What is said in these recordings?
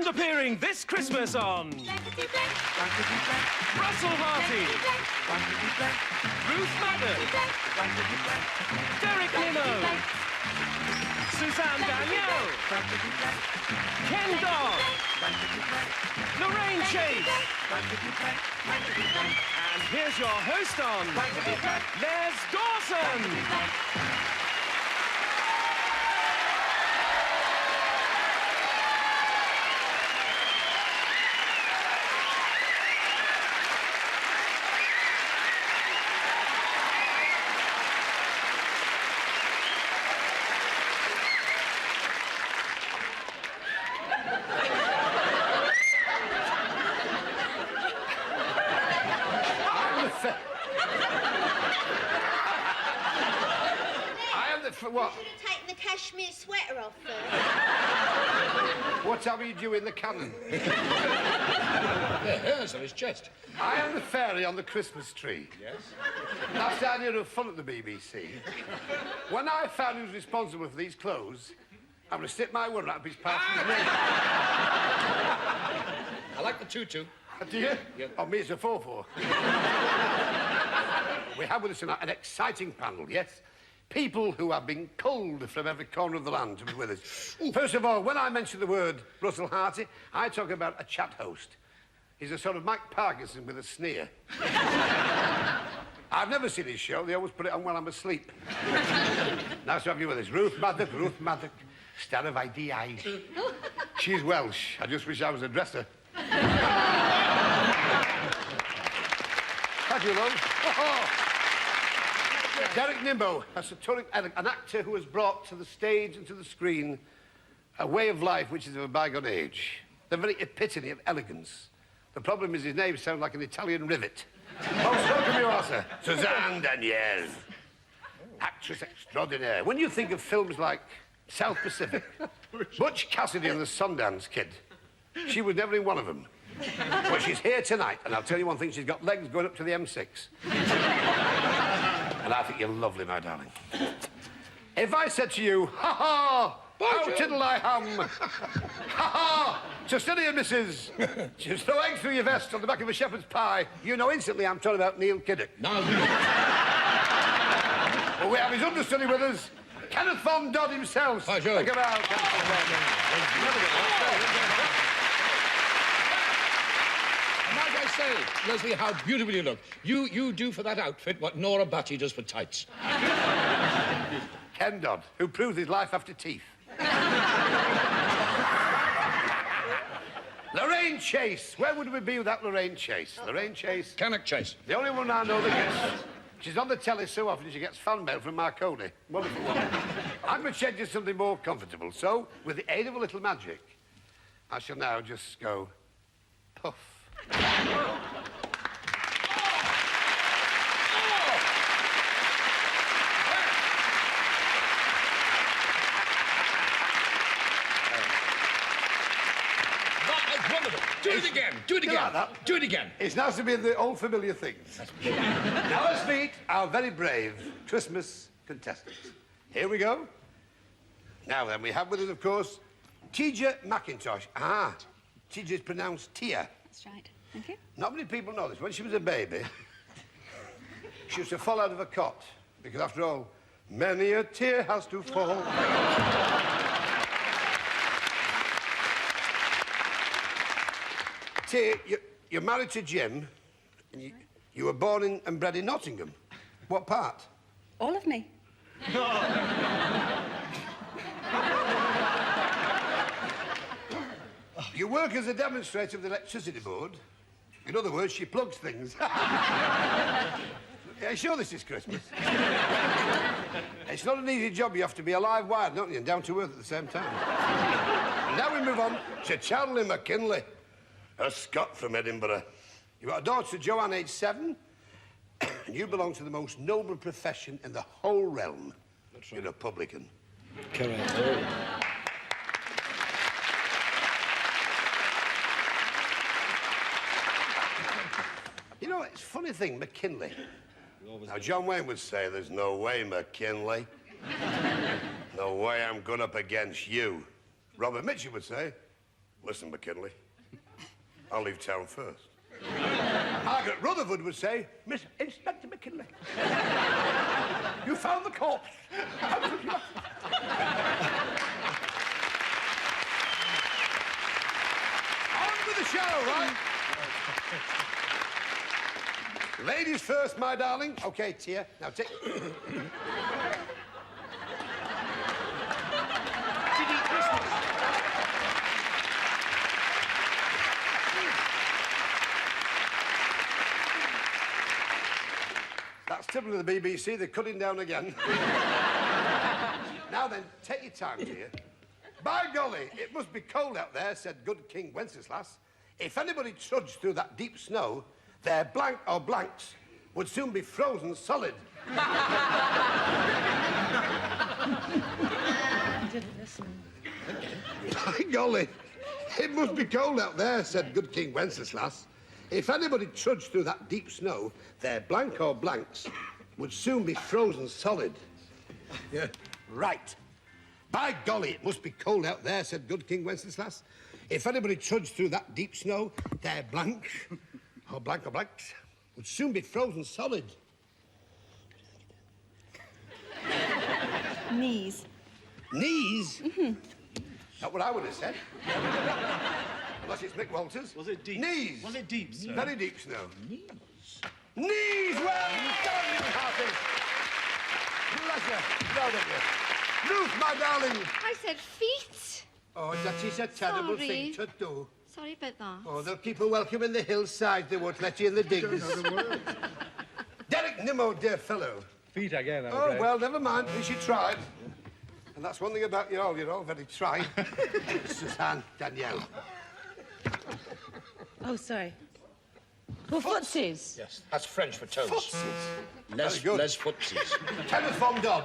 And appearing this Christmas on... Blankety blank. Blankety blank. Russell Harty. Blankety blank. Ruth Maddock. Blankety blank. Derek Nimmo. Suzanne Danielle. Blankety blank. Ken Dodd. Blankety blank. Lorraine Chase. Blankety blank. And here's your host on... Blankety blank. Les Dawson. For what? You should have taken the cashmere sweater off first. What time are you due in the cannon? There, hairs on his chest. I am the fairy on the Christmas tree. Yes? That's the idea of fun at the BBC. When I found who was responsible for these clothes, I'm going to stick my one up his past his name. I like the tutu. Do you? Yeah. Oh, me, it's a 4-4. We have with us tonight an exciting panel, yes? People who have been culled from every corner of the land to be with us. First of all, when I mention the word Russell Harty, I talk about a chat host. He's a sort of Mike Parkinson with a sneer. I've never seen his show. They always put it on when I'm asleep. Nice to have you with us. Ruth Maddock, star of IDI. She's Welsh. I just wish I was a dresser. Thank you, love. Derek Nimmo, an actor who has brought to the stage and to the screen a way of life which is of a bygone age. The very epitome of elegance. The problem is his name sounds like an Italian rivet. Oh, so come you are, sir. Suzanne Danielle. Actress extraordinaire. When you think of films like South Pacific, Butch Cassidy and the Sundance Kid, she was never in one of them. But she's here tonight, and I'll tell you one thing, she's got legs going up to the M6. And I think you're lovely, my darling. If I said to you, ha-ha, how tiddle I hum, ha-ha, so steady you, missus, just throw eggs through your vest on the back of a shepherd's pie, you know instantly I'm talking about Neil Kiddock. No. Well, we have his understudy with us, Kenneth Von Dodd himself. Hi, Joe. Take him out. Might I say, Leslie, how beautiful you look. You do for that outfit what Nora Batty does for tights. Ken Dodd, who proves his life after teeth. Lorraine Chase. Where would we be without Lorraine Chase? Lorraine Chase. Cannock Chase. The only one I know that gets... She's on the telly so often she gets fan mail from Marconi. Wonderful one. I'm going to change to something more comfortable. So, with the aid of a little magic, I shall now just go puff. Do it again. Do it again. Like that. Do it again. It's nice to be in the old familiar things. Now let's meet our very brave Christmas contestants. Here we go. Now then, we have with us, of course, Teja McIntosh. Ah, Teja is pronounced Tia. That's right. Thank you. Not many people know this. When she was a baby, she used to fall out of a cot. Because, after all, many a tear has to fall. Tia, you're married to Jim, and you were born and bred in Nottingham. What part? All of me. You work as a demonstrator of the electricity board. In other words, she plugs things. Yeah, sure this is Christmas. It's not an easy job. You have to be a live wire, don't you, and down to earth at the same time. And now we move on to Charlie McKinley, a Scot from Edinburgh. You've got a daughter, Joanne, aged 7, and you belong to the most noble profession in the whole realm. That's right. You're a publican. Correct. You know, it's a funny thing, McKinley. Now, John Wayne would say, there's no way, McKinley. No way I'm going up against you. Robert Mitchell would say, Listen, McKinley, I'll leave town first. Margaret Rutherford would say, Miss Inspector McKinley, you found the corpse. How could you? On with the show, right? Ladies first, my darling. Okay, Tia. Now take... That's typical of the BBC. They're cutting down again. Now then, take your time, dear. By golly, it must be cold out there, said good King Wenceslas. If anybody trudged through that deep snow, their blank or blanks would soon be frozen solid. Didn't listen. By golly, it must be cold out there, said good King Wenceslas. If anybody trudged through that deep snow, their blank or blanks would soon be frozen solid. Yeah, right. By golly, it must be cold out there, said good King Wenceslas. If anybody trudged through that deep snow, their blank or blanks would soon be frozen solid. Knees. Knees? Not what I would have said. Unless it's Mick Walters. Was it deep? Knees. Was it deep, sir? Very deep snow. Knees. Knees! Well done, you Harpy. Pleasure. Proud of you. Ruth, my darling. I said feet. Oh, that is a terrible Sorry. thing to do. Sorry about that. Oh, they'll keep her welcome in the hillside. They won't let you in the digs. Derek Nimmo, dear fellow. Feet again, I'm Oh, afraid. well, never mind. At least you tried. And that's one thing about you all. You're all very trying. Suzanne, Danielle. Oh, sorry. Well, footsies. Yes, that's French for toes. Footsies. Les, Very good. Les footsies. Kenneth Von Dodd.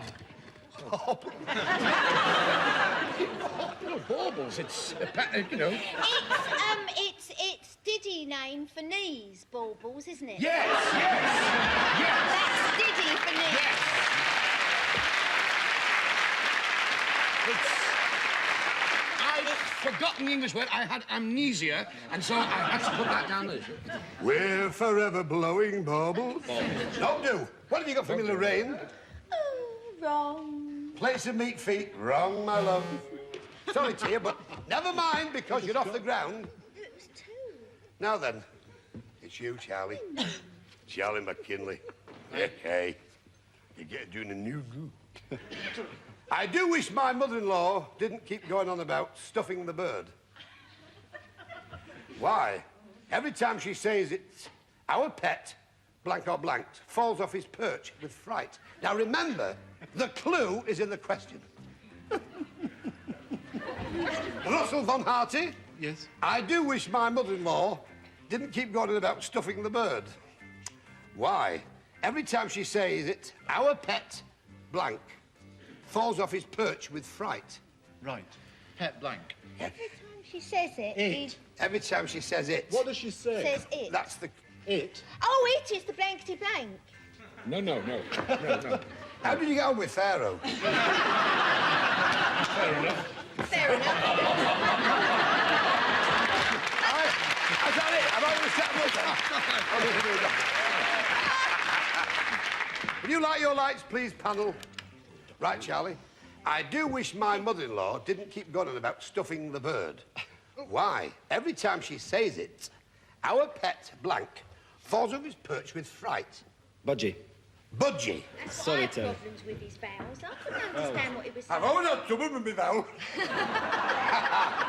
No, baubles, it's, you know... It's Diddy name for knees, baubles, isn't it? Yes, yes. That's Diddy for knees. I'd forgotten the English word. I had amnesia, and so I had to put that down. We're forever blowing baubles. Don't do. What have you got for me, Lorraine? Oh, wrong. Place of meat feet. Wrong, my love. Sorry, Tia, but never mind, because you're off the ground. It was two. Now then, it's you, Charlie. Charlie McKinley. Hey, you're doing a new group. I do wish my mother-in-law didn't keep going on about stuffing the bird. Why? Every time she says it's our pet, blank or blanked, falls off his perch with fright. Now remember, the clue is in the question. Russell Von Harty? Yes? I do wish my mother-in-law didn't keep going on about stuffing the bird. Why? Every time she says it, our pet, blank, falls off his perch with fright. Right. Pet blank. Every time she says it, It. Every time she says it. What does she say? says it. That's the... It. Oh, it is the blankety blank. No. How did you get on with Pharaoh? Fair enough. Fair enough. Is that it? Am I going to set them up then? Will you light your lights, please, panel? Right, Charlie. I do wish my mother-in-law didn't keep going on about stuffing the bird. Why? Every time she says it, our pet, blank, falls off his perch with fright. Budgie. Budgie. I had problems with his vowels. I couldn't understand what he was saying. I've always had trouble with me, though.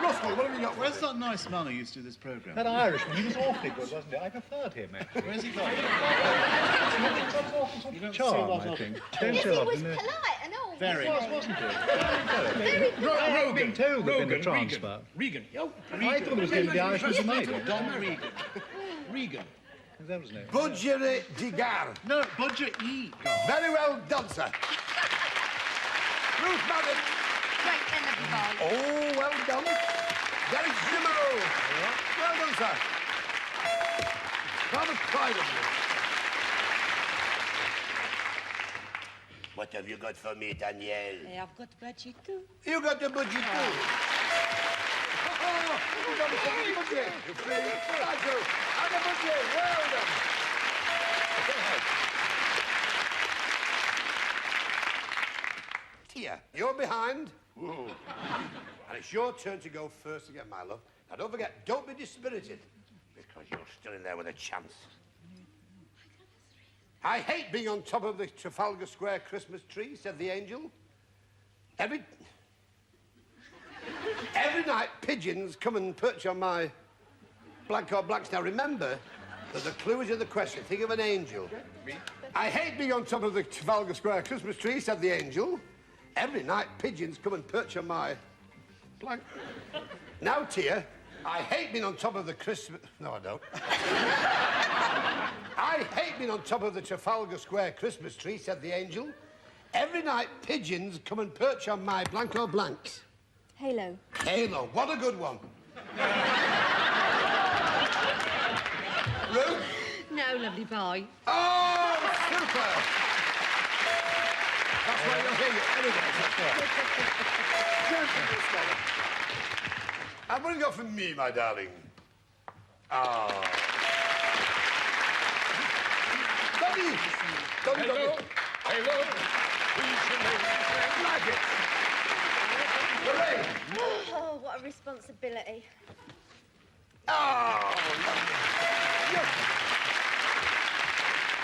Russell, what have you got? Where's that nice man who used to do this programme? That Irishman, he was awfully good, wasn't he? I preferred him, actually. Where's he gone? You don't charm, see I what think. Yes, he was polite and all. Very. Wasn't it? Very polite. Rogan. too, but in the Regan. transfer. Regan. I thought it was going to be Irishman's mate. Don Regan. Regan. That was it. Budgie Digar. No, Budget E. Very well done, sir. Ruth Madden. Great then, everybody. Oh, well done. Derek Nimmo. Well done, sir. Rather proud of What have you got for me, Danielle? I've got budgie too. You got the budget too. Oh, you got the budget. Thank you. And the budget. Well done. Tia, you're behind. Whoa. And it's your turn to go first again, my love. Now, don't forget, don't be dispirited, because you're still in there with a chance. I hate being on top of the Trafalgar Square Christmas tree, said the angel. Every night, pigeons come and perch on my blank or blanks. Now, remember that the clue is in the question. Think of an angel. I hate being on top of the Trafalgar Square Christmas tree, said the angel. Every night, pigeons come and perch on my blank. Now, Tia, I hate being on top of the Christmas... No, I don't. I hate being on top of the Trafalgar Square Christmas tree, said the angel. Every night, pigeons come and perch on my blank or blanks. Halo. Halo, what a good one. Ruth? No, lovely boy. Oh, super! That's why you're here. I'm going to go for me, my darling. Ah. Dobby! Dobby, Hello? Dobby. Hello? Like it. Hooray! Oh, what a responsibility. Oh, lovely.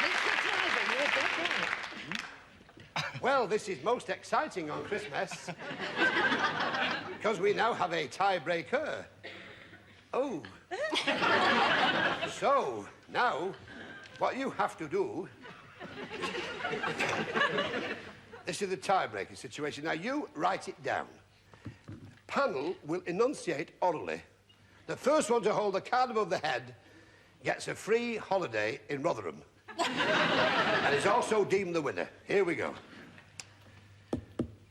Mr. Tiger, you're dead right. Well, this is most exciting on Christmas. Because we now have a tiebreaker. Oh. So, now, what you have to do... This is the tiebreaker situation. Now, you write it down. Panel will enunciate orally. The first one to hold a card above the head gets a free holiday in Rotherham. And is also deemed the winner. Here we go.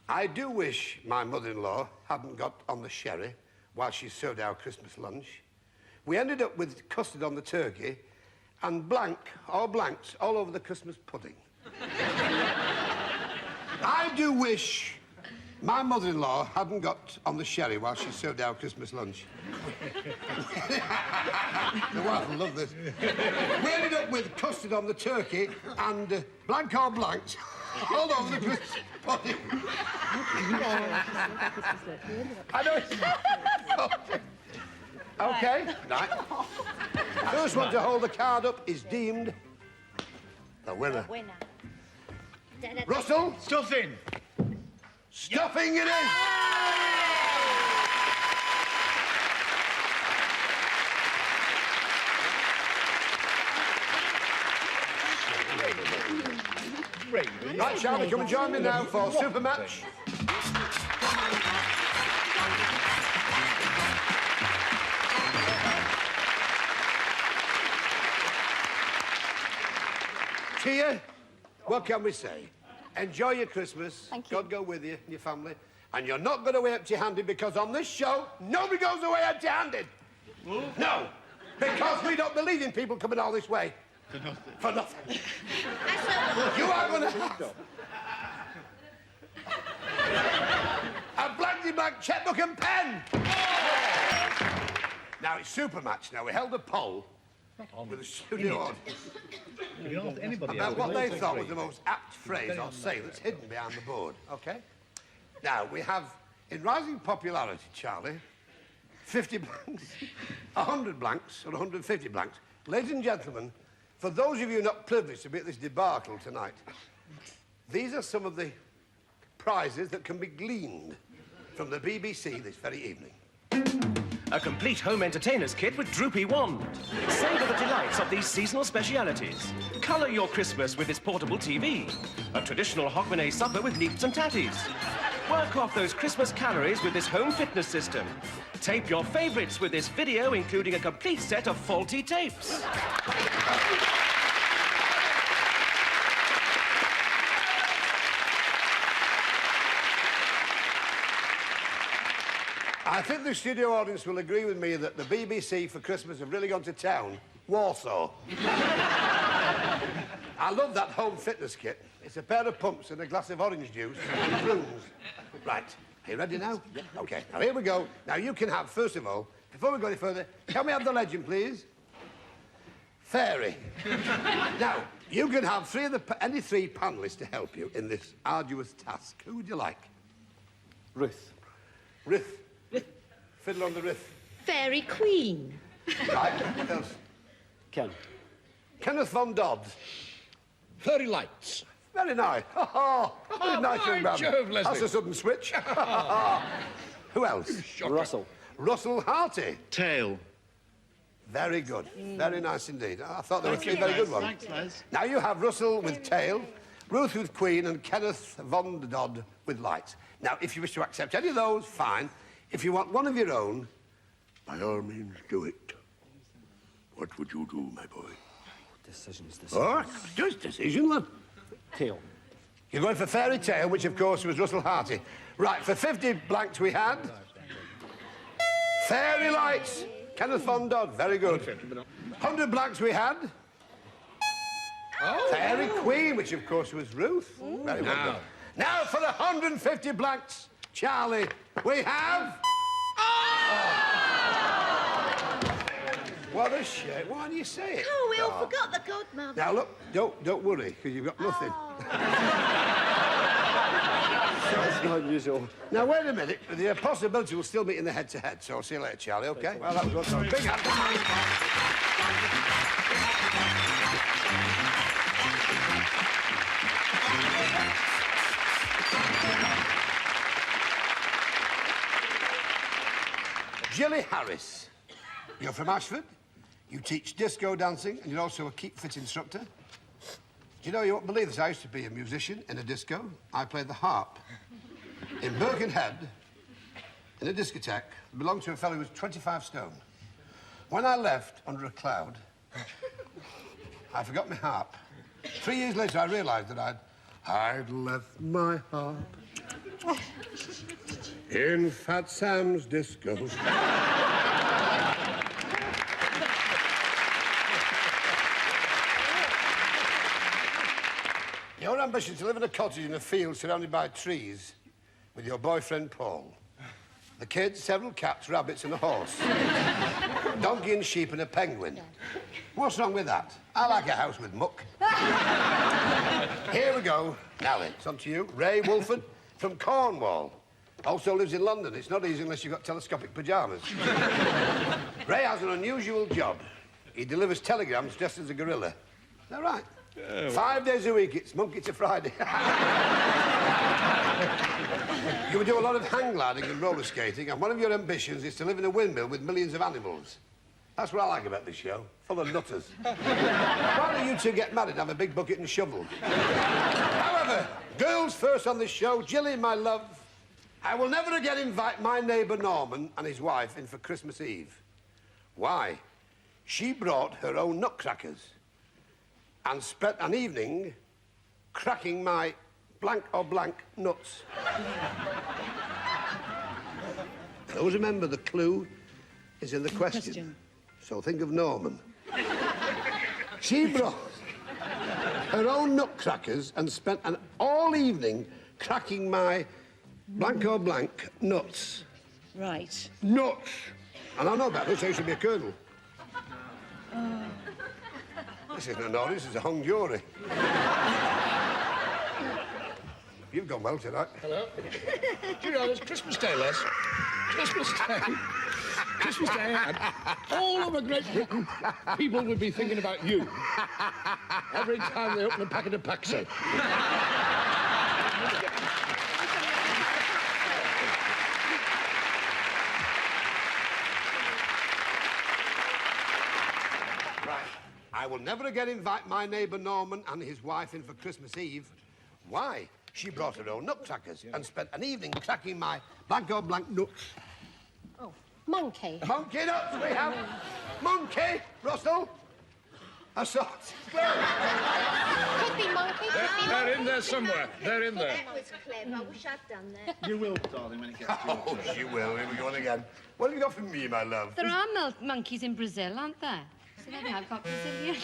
I do wish my mother-in-law hadn't got on the sherry while she served our Christmas lunch. We ended up with custard on the turkey and blank or blanks all over the Christmas pudding. I do wish my mother-in-law hadn't got on the sherry while she served our Christmas lunch. The wife will love this. We ended up with custard on the turkey and blank or blanks all over the Christmas pudding. I know it's... OK, right. First one to hold the card up is deemed the winner. Winner. Russell, Stuffing. stuffing it is. Right, Charlie, come and join me now for Super Match. Tia, what can we say? Enjoy your Christmas. Thank you. God go with you and your family. And you're not going away empty-handed because on this show, nobody goes away empty-handed. No, because we don't believe in people coming all this way. For nothing. You are going to have a blankety blank checkbook and pen. Now, it's Super Match. Now, we held a poll with the studio audience You don't ask anybody about else. what they thought was the most apt phrase or say that's hidden behind the board, OK? Now, we have, in rising popularity, Charlie, 50 blanks, 100 blanks, or 150 blanks. Ladies and gentlemen, for those of you not privileged to be at this debacle tonight, these are some of the prizes that can be gleaned from the BBC this very evening. A complete home entertainer's kit with droopy wand. Savour the delights of these seasonal specialities. Colour your Christmas with this portable TV. A traditional Hogmanay supper with leaps and tatties. Work off those Christmas calories with this home fitness system. Tape your favourites with this video, including a complete set of faulty tapes. I think the studio audience will agree with me that the BBC for Christmas have really gone to town. Warsaw. I love that home fitness kit. It's a pair of pumps and a glass of orange juice and prunes. Right, are you ready now? Yeah. OK, now here we go. Now you can have, first of all, before we go any further, can we have the legend, please? Fairy. Now, you can have any three panellists to help you in this arduous task. Who would you like? Ruth. Ruth. Fiddle on the Ruth. Fairy Queen. Right, what else? Ken. Kenneth Von Dodd. Fairy lights. Very nice. Very nice young man. Jove, Leslie. That's a sudden switch. Who else? Russell. Russell Harty. Tail. Very good. Very nice indeed. I thought there were three very good ones. Thanks, Les. Now you have Russell with tail, Ruth with queen, and Kenneth Von Dodd with lights. Now, if you wish to accept any of those, fine. If you want one of your own, by all means, do it. What would you do, my boy? Decisions. Oh, just decision, then. Tail. You're going for Fairy Tale, which, of course, was Russell Harty. Right, for 50 blanks we had... Fairy Lights, Kenneth Von Dodd, very good. 100 blanks we had... Fairy Queen, which, of course, was Ruth. Very well done. Now, for the 150 blanks, Charlie, we have... What a shame. Why do you say it? Oh, we all forgot the godmother. Now, look, don't worry, because you've got nothing. That's not unusual. Now, wait a minute. The possibility we'll still meet in the head-to-head, so I'll see you later, Charlie, OK? Well, that was what's on. Big hand. Jilly Harris. You're from Ashford. You teach disco dancing, and you're also a keep fit instructor. Do you know, you won't believe this, I used to be a musician in a disco. I played the harp. In Birkenhead, in a discotheque, belonged to a fellow who was 25 stone. When I left under a cloud, I forgot my harp. 3 years later, I realised that I'd left my harp in Fat Sam's disco. Your ambition to live in a cottage in a field surrounded by trees with your boyfriend, Paul. The kids, several cats, rabbits and a horse. Donkey and sheep and a penguin. What's wrong with that? I like a house with muck. Here we go. Now then, it's on to you. Ray Wolford from Cornwall. Also lives in London. It's not easy unless you've got telescopic pyjamas. Ray has an unusual job. He delivers telegrams dressed as a gorilla. Is that right? 5 days a week, it's Monkey to Friday. You would do a lot of hang gliding and roller skating, and one of your ambitions is to live in a windmill with millions of animals. That's what I like about this show, full of nutters. Why don't you two get married and have a big bucket and shovel? However, girls first on this show, Jilly, my love, I will never again invite my neighbour Norman and his wife in for Christmas Eve. Why? She brought her own nutcrackers and spent an evening cracking my blank or blank nuts. Always remember, the clue is in the question. So think of Norman. She brought her own nutcrackers and spent an all evening cracking my blank or blank nuts. Right. Nuts! And I know about this, so you should be a colonel. This isn't an order, this is a hung jury. You've gone well tonight. Hello. Do you know, it's Christmas Day, Les. Christmas Day. Christmas Day, and all over Great Britain, people would be thinking about you every time they open a packet of Paxo. I will never again invite my neighbour Norman and his wife in for Christmas Eve. Why? She brought her own nutcrackers and spent an evening cracking my blank or blank nuts. Oh, monkey. Monkey nuts we have. Monkey, Russell. Assault. Could be monkey, could be They're monkey. in there somewhere. They're in there. That was clever. I wish I'd done that. You will, darling, when it gets to Oh, she will. Here we go again. What have you got for me, my love? There are monkeys in Brazil, aren't there? So maybe I've got Brazilian.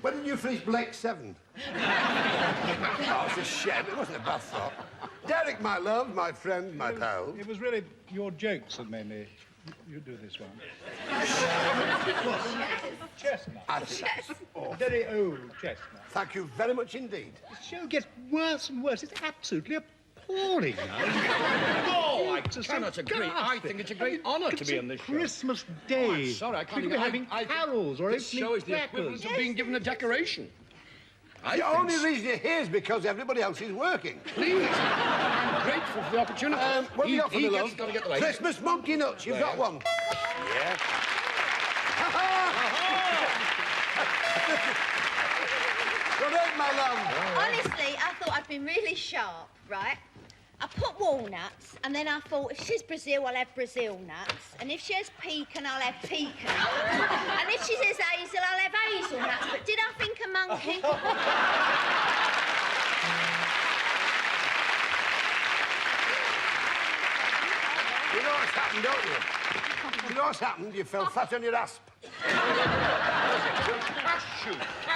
When did you finish Blake 7? Oh, it's a shame. It wasn't a bad thought. Derek, my love, my friend, my pal. It was really your jokes that made me... You do this one. Chestnut. I think that's awful. Very old chestnut. Thank you very much indeed. The show gets worse and worse. It's absolutely appalling now. Oh, I cannot agree. I think it's a great honour to be on this show. Christmas Day. Oh, I'm sorry, I can't People even... having carols or This show is the opening equivalent crackers. of being given a decoration. The only reason you're here is because everybody else is working. Please. I'm grateful for the opportunity. What have you got for me, He love? gets got to get the light. Christmas monkey nuts. You've got one. Yeah. Good night, my love. Honestly, I thought I'd been really sharp, right? I put walnuts, and then I thought, if she's Brazil, I'll have Brazil nuts. And if she has pecan, I'll have pecan. And if she says hazel, I'll have hazelnuts. But did I think a monkey? You know what's happened, don't you? You know what's happened? You fell fat on your asp.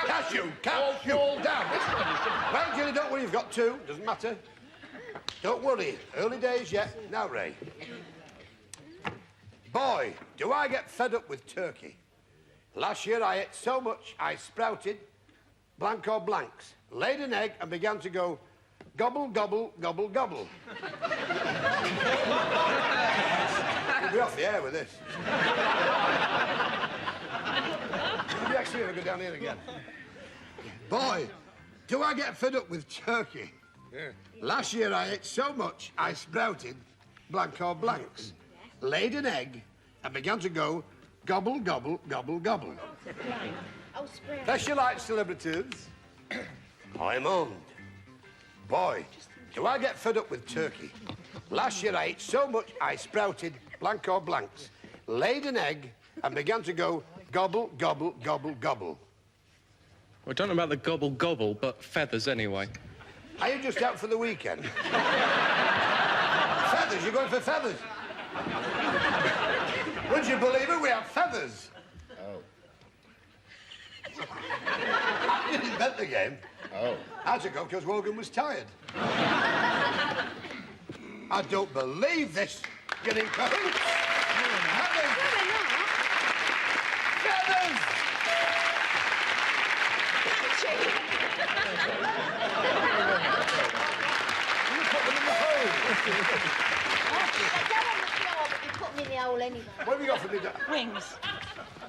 Cashew. Fall down. Well, Jilly, don't worry, you've got two. Doesn't matter. Don't worry. Early days yet. Now, Ray. Boy, do I get fed up with turkey. Last year I ate so much I sprouted blank or blanks, laid an egg and began to go gobble, gobble, gobble, gobble. We'll be off the air with this. Maybe actually we'll go down here again. Boy, do I get fed up with turkey. Yeah. Last year I ate so much I sprouted blank or blanks, laid an egg and began to go gobble, gobble, gobble, gobble. Oh, spread. Specialite celebrities, I'm on. Boy, do I get fed up with turkey. Last year I ate so much I sprouted blank or blanks, laid an egg and began to go gobble, gobble, gobble, gobble. Well, I don't know about the gobble gobble, but feathers anyway. Are you just out for the weekend? Feathers? You're going for feathers? Would you believe it? We have feathers. Oh. I didn't invent the game. Oh. I had to go because Wogan was tired. I don't believe this. Getting cahoots. Feathers! Feathers! You put them in the hole. They go on the floor, but you put them in the hole anyway. What have you got for me? Wings.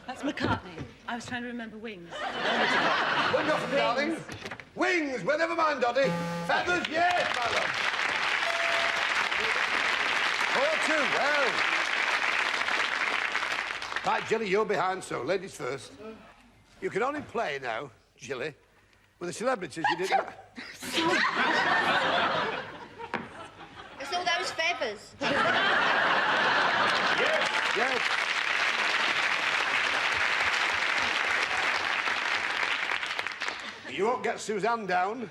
That's McCartney. I was trying to remember wings. What have you got for me, darling? Wings. Well, never mind, Doddy. Feathers, yes, my love. 4-2, well. Right, Jilly, you're behind, so ladies first. You can only play now, Jilly, with the celebrities you didn't... It's all those feathers. Yes. You won't get Suzanne down.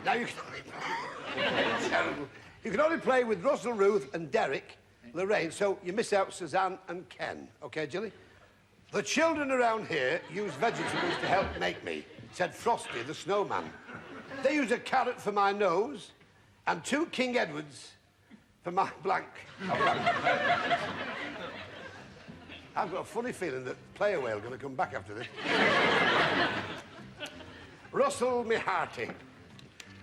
Now you can... Terrible. You can only play with Russell, Ruth and Derek, Lorraine, so you miss out Suzanne and Ken. OK, Jilly? The children around here use vegetables to help make me, said Frosty the snowman. They use a carrot for my nose and 2 King Edwards for my blank. I've got a funny feeling that Player Whale going to come back after this. Russell, me hearty.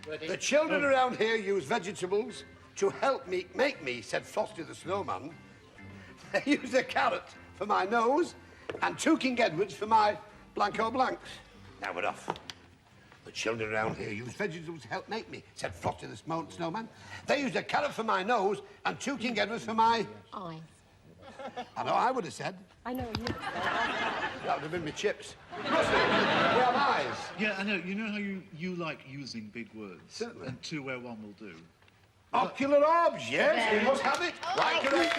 Ready? The children around here use vegetables to help me make me, said Frosty the snowman. They use a carrot for my nose and 2 King Edwards for my blank or blanks. Now we're off. The children around here use vegetables to help make me, said Frosty the snowman. They use a carrot for my nose and 2 King Edwards for my... Eyes. I know I would have said. I know you. That would have been my chips. Russell, we have eyes. Yeah, I know. You know how you like using big words? Certainly. And 2 where 1 will do. Ocular orbs, yes, we must have it. Right, correct.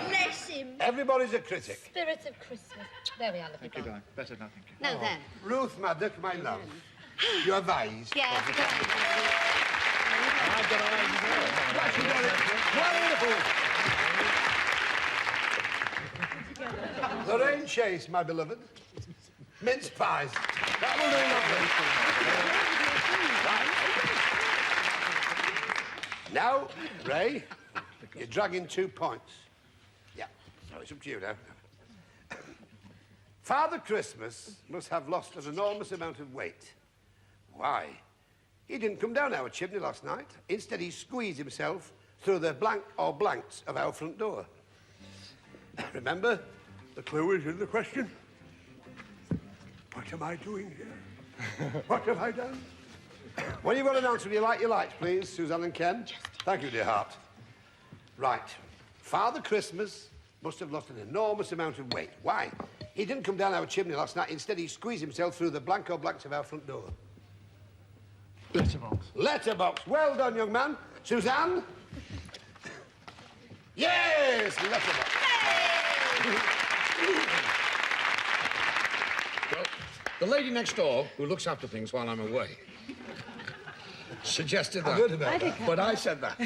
Bless him. Everybody's a critic. Spirit of Christmas. There we are, lovely Thank you, darling. Better now, thank you. No, there. Ruth Maddock, my love. You have eyes. Yeah, I've got an idea. Right, you got it. Wonderful. Lorraine Chase, my beloved. Mince pies. That will do lovely. Right. Now, Ray, you're dragging 2 points. Yeah, so it's up to you now. Father Christmas must have lost an enormous amount of weight. Why? He didn't come down our chimney last night. Instead, he squeezed himself through the blank or blanks of our front door. Remember, the clue is in the question. What am I doing here? What have I done? When you've got an answer, would you like your lights, please, Suzanne and Ken? Thank you, dear heart. Right. Father Christmas must have lost an enormous amount of weight. Why? He didn't come down our chimney last night. Instead, he squeezed himself through the blank or blanks of our front door. Letterbox. Letterbox. Well done, young man. Suzanne? Yes, letterbox. Well, the lady next door, who looks after things while I'm away, suggested that. I heard about that. But I said that.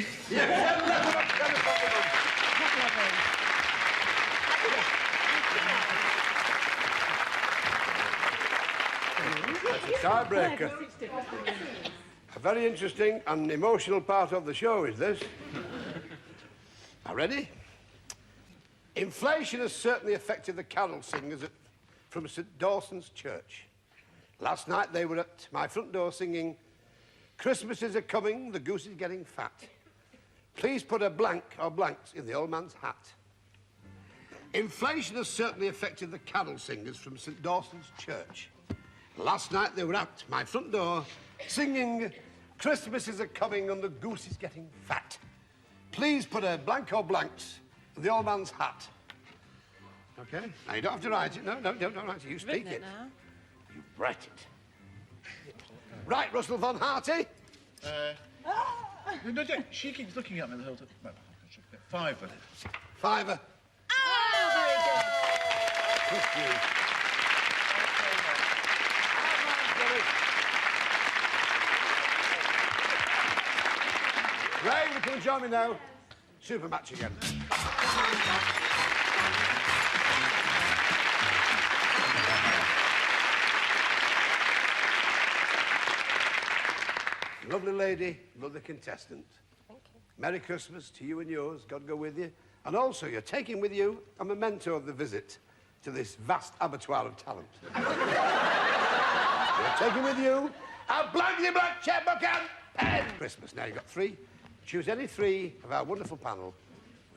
Tiebreaker. A very interesting and emotional part of the show is this. Are you ready? Inflation has certainly affected the carol singers from St. Dawson's Church. Last night they were at my front door singing, "Christmas is a-coming, the goose is getting fat. Please put a blank or blanks in the old man's hat." Inflation has certainly affected the carol singers from St. Dawson's Church. Last night they were at my front door singing, "Christmas is a-coming and the goose is getting fat. Please put a blank or blanks in the old man's hat." Okay? Now, you don't have to write it. No, don't write it. You speak it. Now. You write it. Right, Russell von Harty. No, she keeps looking at me the whole time. No, fiver. Fiver. Oh, very good. Thank you. Ray, you come and join me now. Super match again. Lovely lady, lovely contestant. Merry Christmas to you and yours. God go with you. And also, you're taking with you a memento of the visit to this vast abattoir of talent. You're taking with you a blankety blank checkbook and pen. Christmas. Now, you've got 3. Choose any 3 of our wonderful panel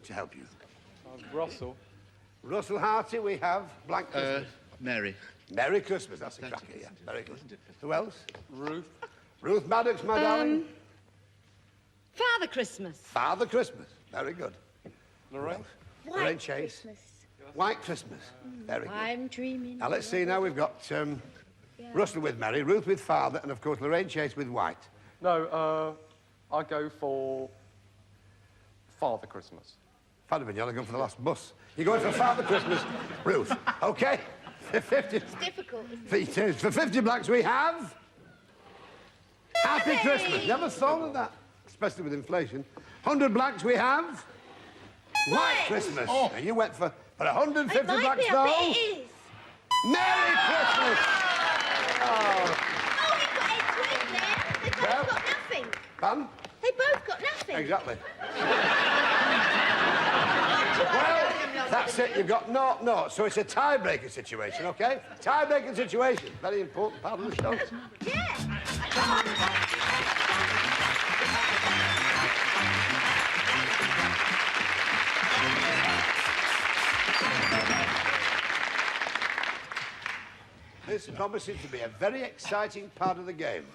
to help you. Russell. Russell Harty, we have blank Christmas. Mary. Merry Christmas. That's a cracker, yeah. Very good. Who else? Ruth. Ruth Maddox, my darling. Father Christmas. Father Christmas. Very good. Lorraine. Lorraine Chase. Christmas. White Christmas. Very good. I'm dreaming. Now, let's see now. We've got Russell with Mary, Ruth with Father, and, of course, Lorraine Chase with White. No, I go for Father Christmas. Father Vignola going for the last bus. You're going for Father Christmas, Ruth. OK? For 50... It's difficult, isn't it? For 50 blanks, we have... Happy Christmas. Never thought of that, especially with inflation. 100 blanks, we have... White Christmas. Oh. Now, you went for 150 It might blanks, be, though. I bet it is. Merry Christmas! Oh, we've got Ed Twin there. They've both Well. got nothing. Fun? They both got nothing. Exactly. Well, that's it. You've got 0-0. So it's a tiebreaker situation, OK? Tiebreaker situation. Very important part of the show. Yeah. This promises to be a very exciting part of the game.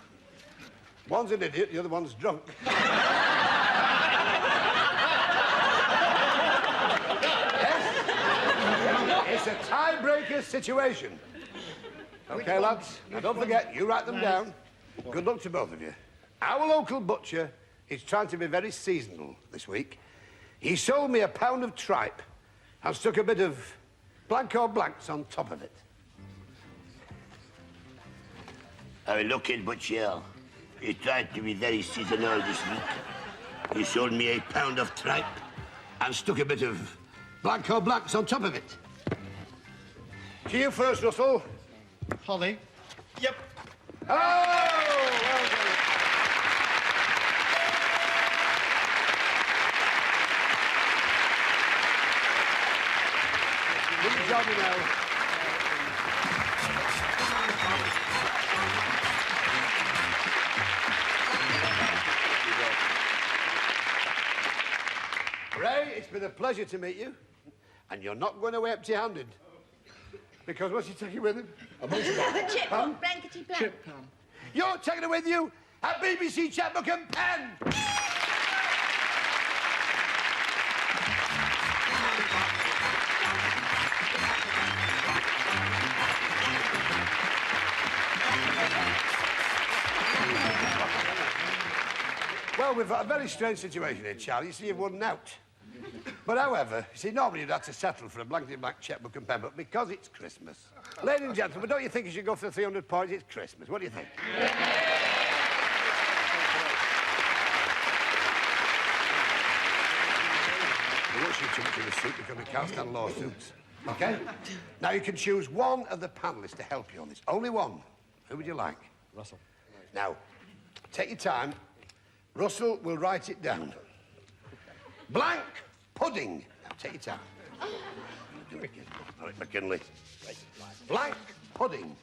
One's an idiot, the other one's drunk. Yes? It's a tiebreaker situation. OK, lads, now don't forget, you write them down. Good luck to both of you. Our local butcher is trying to be very seasonal this week. He sold me a pound of tripe and stuck a bit of blank or blanks on top of it. How are you looking, butcher? He tried to be very seasonal this week. He sold me a pound of tripe and stuck a bit of Blanco Blacks on top of it. To you first, Russell. Holly. Yep. Oh, well done. Good job, you know. Ray, it's been a pleasure to meet you. And you're not going away empty-handed. Because what's he taking with him? The chip from Blankety Blank. Chip pan. You're taking it with you a BBC checkbook and pen. Well, we've got a very strange situation here, Charlie. You see, you've won out. But however, you see, normally you'd have to settle for a Blankety Blank checkbook and pen, but because it's Christmas. Ladies and gentlemen, don't you think you should go for the 300 points? It's Christmas. What do you think? We won't shoot too much in the suit because we can't stand lawsuits. OK? Now, you can choose one of the panellists to help you on this. Only one. Who would you like? Russell. Now, take your time. Russell will write it down. Blank pudding. Now, take your time. Do it again. All right, McKinley. Blank pudding.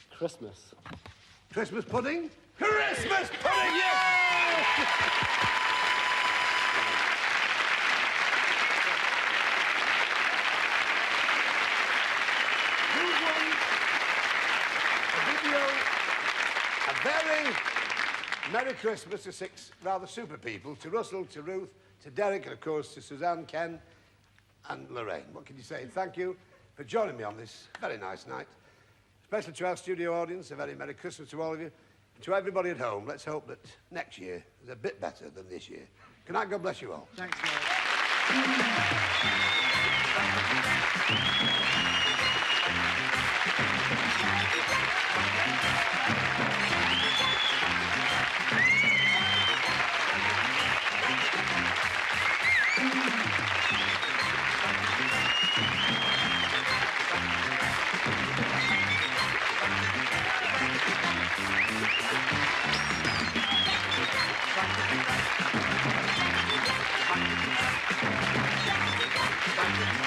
Christmas. Christmas pudding? Christmas pudding, yes! Who's won a video, a very Merry Christmas to 6 rather super people, to Russell, to Ruth, to Derek, and of course to Suzanne, Ken, and Lorraine. What can you say? Thank you for joining me on this very nice night. Especially to our studio audience, a very Merry Christmas to all of you. And to everybody at home, let's hope that next year is a bit better than this year. Good night, God bless you all. Thanks, Blankety